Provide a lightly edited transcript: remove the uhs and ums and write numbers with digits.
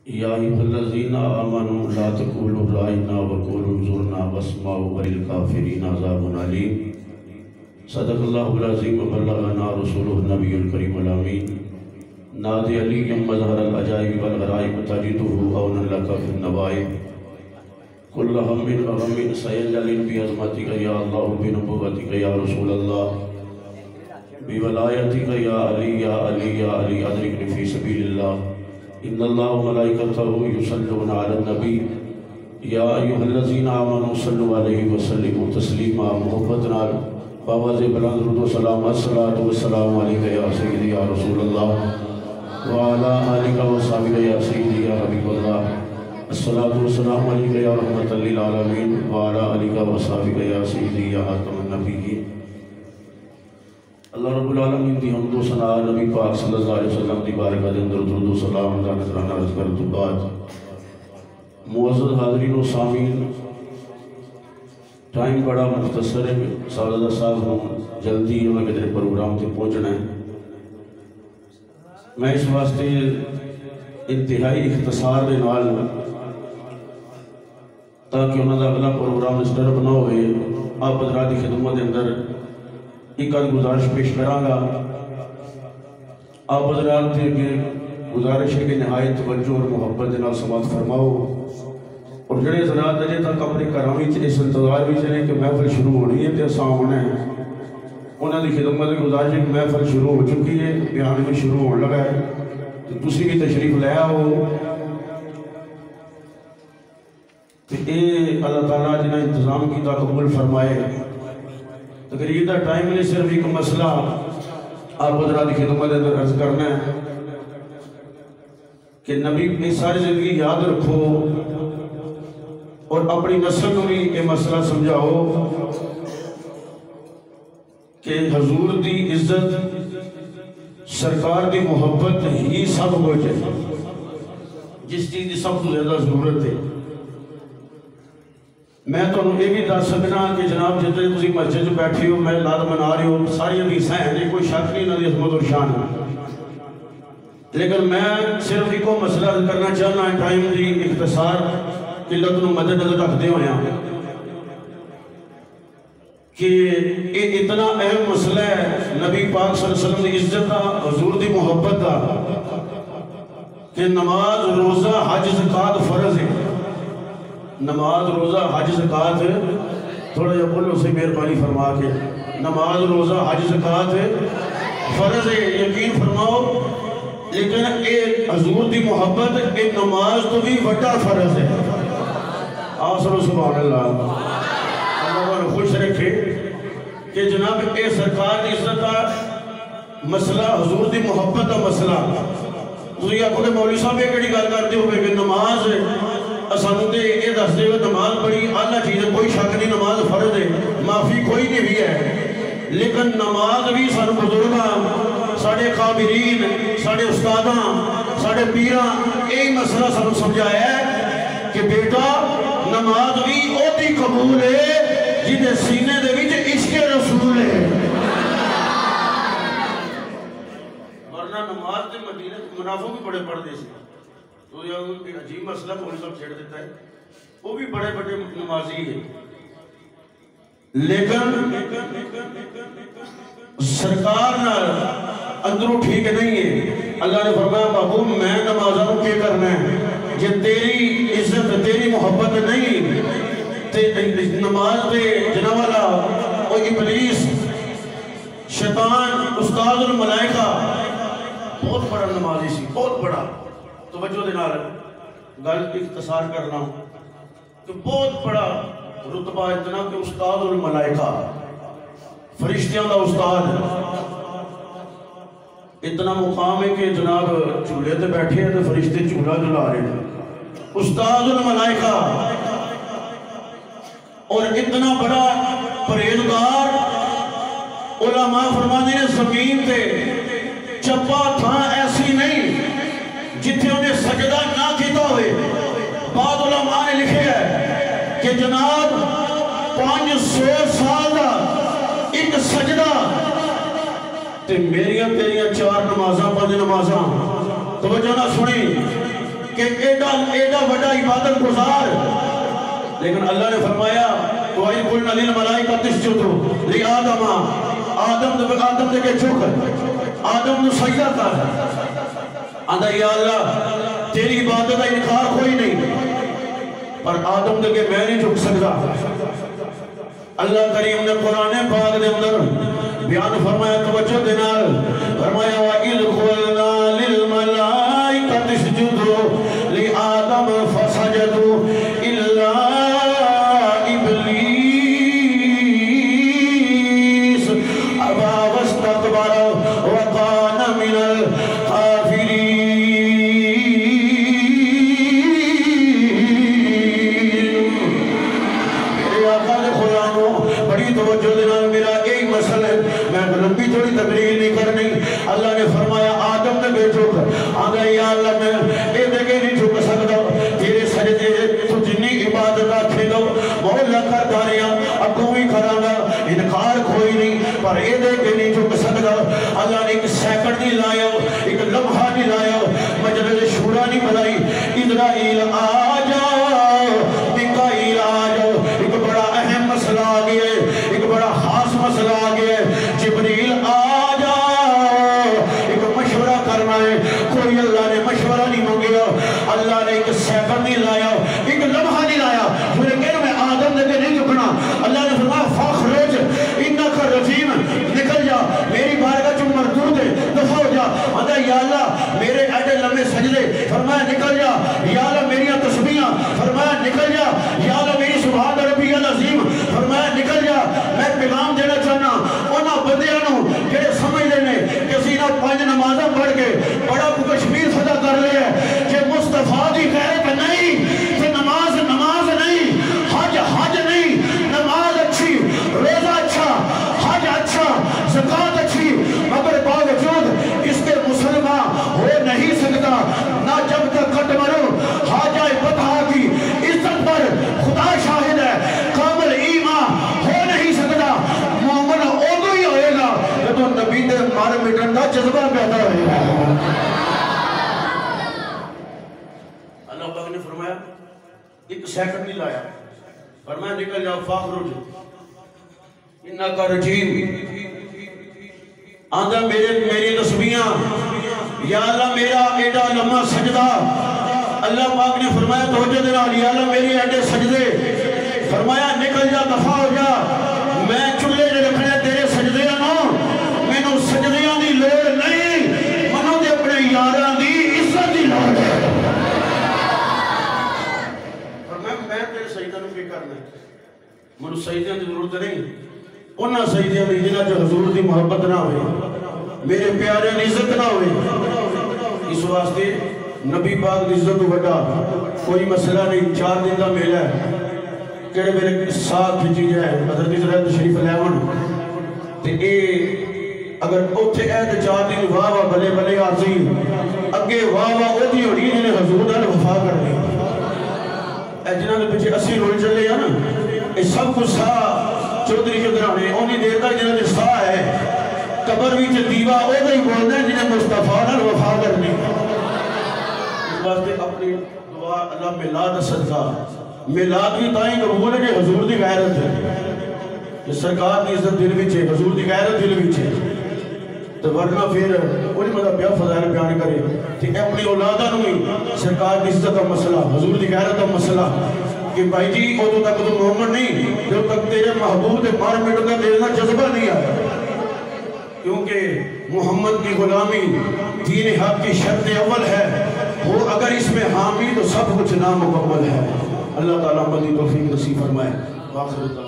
یا ایھا الذین آمنوا لا تقولوا رائنا وقولوا انظرنا واسمعوا وللکافرین عذاب علیم۔ صدق اللہ العظیم وبلغنا رسولہ النبی الکریم الامین۔ نادی علی مظہر العجائب والغرائب تجدہ اونا لک فی النوائب۔ کل ہم وغم سینجل بعظمتک یا اللہ بنبوتک یا رسول اللہ بولایتک یا علی یا علی یا علی ادرکنی فی سبیل اللہ۔ ان اللہ و ملائکتہ یصلون علی النبی یا ایھا الذین آمنوا صلوا علیہ وسلموا تسلیما۔ محبت نال باواز بلند درود و سلام، الصلاۃ والسلام علیک یا سیدی یا رسول اللہ وعلی آلک و صحبہ یا سیدی یا حبیب اللہ۔ الصلاۃ والسلام علیک یا رحمۃ للعالمین وعلی آلک و صحبہ یا سیدی یا خاتم النبیین۔ اللہ رب العالمین دی حمد و ثنا نبی پاک صلی اللہ علیہ وسلم دی بارگاہ دے اندر درود و سلام دا نذرانہ عرض کرنے تو بعد معزز حاضرین و سامعین، ٹائم بڑا مختصر ہے، سالدہ صاحب ہوں جلدی انہوں کے پروگرام تے پہنچنا ہے۔ میں اس واسطے انتہائی اختصار دے نال تاکہ انہوں دا اگلا پروگرام ڈسٹرب نہ ہوئے آپ حضرات کی خدمت اندر ایک آدھ گزارش پیش کروں گا۔ آپ حضرات کے گزارش ہے کہ نہایت توجہ اور محبت نال سماعت فرماؤ، اور جڑے حضرات اجے تک اپنے گھراں وچ اس انتظار وچ نے کہ محفل شروع ہونی ہے تے اساں آنا ہے، انہاں دی خدمت میں گزارش ہے کہ محفل شروع ہو چکی ہے، بیان بھی شروع ہون لگا ہے، تو تسی بھی تشریف لے آؤ۔ تے اے اللہ تعالیٰ جنہاں انتظام کیتا قبول فرمائے۔ تقریر دا ٹائم نے صرف ایک مسئلہ آپ حضرات کی خدمت اندر عرض کرنا ہے کہ نبی کی ساری زندگی یاد رکھو اور اپنی نسل بھی یہ مسئلہ سمجھاؤ کہ حضور دی عزت، سرکار دی محبت ہی سب کچھ ہے، جس چیز دی سب سے زیادہ ضرورت ہے۔ میں تو یہ بھی دس سکنا کہ جناب جتنے تسی مسجد بیٹھے ہو، میں لاد منا رہے ہو، ساری حدیثیں ہیں، کوئی شک نہیں نہ دی عظمت اور شان ہے، لیکن میں صرف ایک مسئلہ کرنا چاہنا ہے ٹائم دی اختصار قلت نو مدد نظر رکھتے ہوئے ہیں کہ یہ اتنا اہم مسئلہ ہے نبی پاک صلی اللہ علیہ وسلم دی عزت دا، حضور دی محبت دا، کہ نماز روزہ حج زکوٰۃ فرض ہے۔ نماز روزہ حج زکوٰۃ، تھوڑا جا بولو سے مہربانی فرما کے، نماز روزہ حج زکوٰۃ فرض ہے، یقین فرماؤ، لیکن اے حضور دی محبت اے نماز تو بھی بڑا فرض ہے۔ آسر سبحان اللہ، اللہ کو خوش رکھے کہ جناب اے سرکار دی عزت کا مسئلہ، حضور دی محبت کا مسئلہ، تو یہ آپ کو مولوی صاحب یہ کڑی گل کرتے ہوئے کہ نماز اسانو دے یہ دس دے نماز بڑی اعلیٰ چیز ہے، کوئی شک نہیں نماز فرض ہے، معافی کوئی نہیں بھی ہے، لیکن نماز بھی سانو بزرگاں، ساڑھے خابرین، ساڑھے استاداں، ساڑھے پیراں یہی مسئلہ سانو سمجھایا ہے کہ بیٹا نماز بھی اوتی قبول ہے جنہیں سینے دے وچ عشق رسول ہے۔ ورنہ نماز دے مدینہ منافق بھی بڑے پڑھ دے سے، تو یہ ایک عجیب مسئلہ مولوی صاحب چھیڑ دیتا ہے، وہ بھی بڑے بڑے نمازی ہیں، لیکن سرکار نہ اندروں ٹھیک نہیں ہے۔ اللہ نے فرمایا محبوب میں نمازوں کے کرنا ہے، یہ تیری عزت تیری محبت نہیں، نماز دے جناب والا وہ ابلیس شیطان استاد الملائکہ بہت بڑا نمازی سی، بہت بڑا، توجہ دے نال گل اختصار کرنا کہ بہت بڑا رتبہ اتنا کہ استاد الملائکہ، فرشتیاں دا استاد، اتنا مقام ہے کہ جناب چولے تے بیٹھے ہیں تو فرشتے چولہ جلا رہے ہیں، استاد الملائکہ، اور اتنا بڑا پرہیزگار، علماء فرماتے ہیں زمین تے چپا تھا ایسی نہیں جتنے انہیں سجدہ نہ کیتا ہوئے۔ بعض علماء نے لکھے ہے کہ جناب 500 سال دا ایک سجدہ تے میریاں تیریاں 4 نمازاں 5 نمازاں، توجہ نہ سنی، کہ ایڈا وڈا عبادت گزار، لیکن اللہ نے فرمایا وَإِذْ قُلْنَا لِلْمَلَائِكَةِ اسْجُدُوا لِآدَمَ، آدم دے کے چک آدم نو سجدہ کر، آندا یا اللہ تیری عبادت کا انکار کوئی نہیں، پر آدم دے کے میں نہیں جھک سکتا۔ اللہ کریم نے قرآن پاک دے اندر بیان فرمایا، توجہ دے نال فرمایا وَإِذْ قُلْنَا لِلْمَلَائِكَةِ اسْجُدُوا لِآدَمَ فَسَجَدُوا إِلَّا إِبْلِيسَ أَبَى وَاسْتَكْبَرَ وَكَانَ مِنَ الْكَافِرِينَ۔ میرے آقا نے غلاموں بڑی توجہ دینا، میرا یہی مسئلہ ہے، میں لمبی تھوڑی تقریر نہیں کرنی۔ اللہ نے فرمایا آدم نے بے جھک، آگا یا اللہ میں اے دیکھے نہیں جھک سکتا، تیرے سجدے تو جنی عبادت آکھے دو مولا کر داریاں اگوں ہی کرانا، انکار کوئی نہیں، پر اے دیکھے نہیں جھک سکتا۔ اللہ نے ایک سیکنڈ نہیں لایا، ایک لمحہ نہیں لایا، مجلس شورا نہیں بنائی، اسرائیل آ جاؤ، میکائیل آ جاؤ، ایک بڑا اہم مسئلہ آ گیا ہے، ایک بڑا خاص مسئلہ آ گیا ہے، جبریل آ جاؤ، ایک مشورہ کرنا ہے۔ کوئی اللہ نے مشورہ نہیں مانگیا، اللہ نے ایک سیکنڈ نہیں لایا، ایک لمحہ نہیں لایا، لیکن میں آدم دے کے نہیں جھکنا۔ اللہ نے فرمایا فاخرج انک رجیم، نکل جا میری بارگاہ جو مردود ہے، دفع ہو جا۔ آدھا یا اللہ میرے ایڈے لمحے سجدے، فرمایا نکل جا۔ یا اللہ میری تسبیحاں، فرمایا نکل جا۔ یا اللہ میری سبحان ربی العظیم، فرمایا نکل جا۔ میں پیغام دینا چاہنا انہاں بندیاں نو جڑے سمجھدے نے کہ اسی نہ 5 نمازاں پڑھ کے بڑا کشمیر فتح کر لیا ہے، کہ مصطفیٰ دی غیرت نہیں، کہ نماز نہیں، حج نہیں، نماز اچھی، روزہ اچھا، حج اچھا، زکوٰۃ اچھی، مگر باوجود اس کے مسلمان ہو نہیں سکتا نہ جب تک کٹ مرو۔ حاجہ فتح کی عزت پر خدا شاہد ہے، کامل ایمان ہو نہیں سکتا، مومن ادو ہی ہوئے گا جب نبی دے مار مٹن کا جذبہ پیدا ہوئے گا۔ اللہ پاک نے فرمایا ایک سیکنڈ نہیں لایا، فرمایا نکل جاؤ فاخرج انک رجیم۔ آندھا میری تسبیحاں، یا اللہ میرا ایڈا لمحہ سجدہ، اللہ پاک نے فرمایا توجہ دینا، یا اللہ میری ایڈے سجدے، فرمایا نکل جا دفع ہو جا، میں چلے جو رکھنے تیرے سجدے نو، میں نو سجدیاں دی لوڑ نہیں، منو دے اپنے یاراں دی عزت دی لوڑ ہے۔ فرمایا میں تیرے سجدہ نو کی کرنا ہے، منو سجدیاں دی ضرورت نہیں، انہاں سجدیاں دی جنہاں جو حضور دی محبت نہ ہوئے، میرے پیارے دی عزت نہ ہوئے۔ اس واسطے نبی پاک دی عزت وڈا کوئی مسئلہ نہیں، 4 دن دا میلہ ہے، کہڑے میرے ساتھ کھچی جائے حضرت اسرائیل تشریف لیون تے اے اگر اوتھے اے تے 4 دن واہ واہ بلے بلے عارضی اگے واہ واہ او دی ہوڑی جنہیں حضور نال وفا کرنی، اے جنہاں دے پیچھے 80 رول چلے ہیں نا، اے سب کچھ سا چودھری چودھرانے اونی دیر تک جنہاں دے سا ہے، قبر بھی دیوا او دا ہی بولنا ہے جنہیں مصطفیٰ نال وفا کرنی۔ اس واسطے اپنی دعا اللہ میلاد صدقہ، میلاد کی تائیں قبول ہے کہ حضور دی غیرت ہے، کہ سرکار دی عزت دل وچ ہے، حضور دی غیرت دل وچ ہے، تو ورنہ پھر کوئی مطلب بیا فضائل بیان کرے کہ اپنی اولادہ نو ہی سرکار دی عزت کا مسئلہ، حضور دی غیرت کا مسئلہ، کہ بھائی جی ادو تک تو محمد نہیں جب تک تیرے محبوب دے مار مٹ کا دینا جذبہ نہیں آیا، کیونکہ محمد کی غلامی دین حق کی شرط اول ہے، وہ اگر اس میں حامی تو سب کچھ نامکمل ہے۔ اللہ تعالیٰ مزید توفیق نصیب فرمائے۔ آخر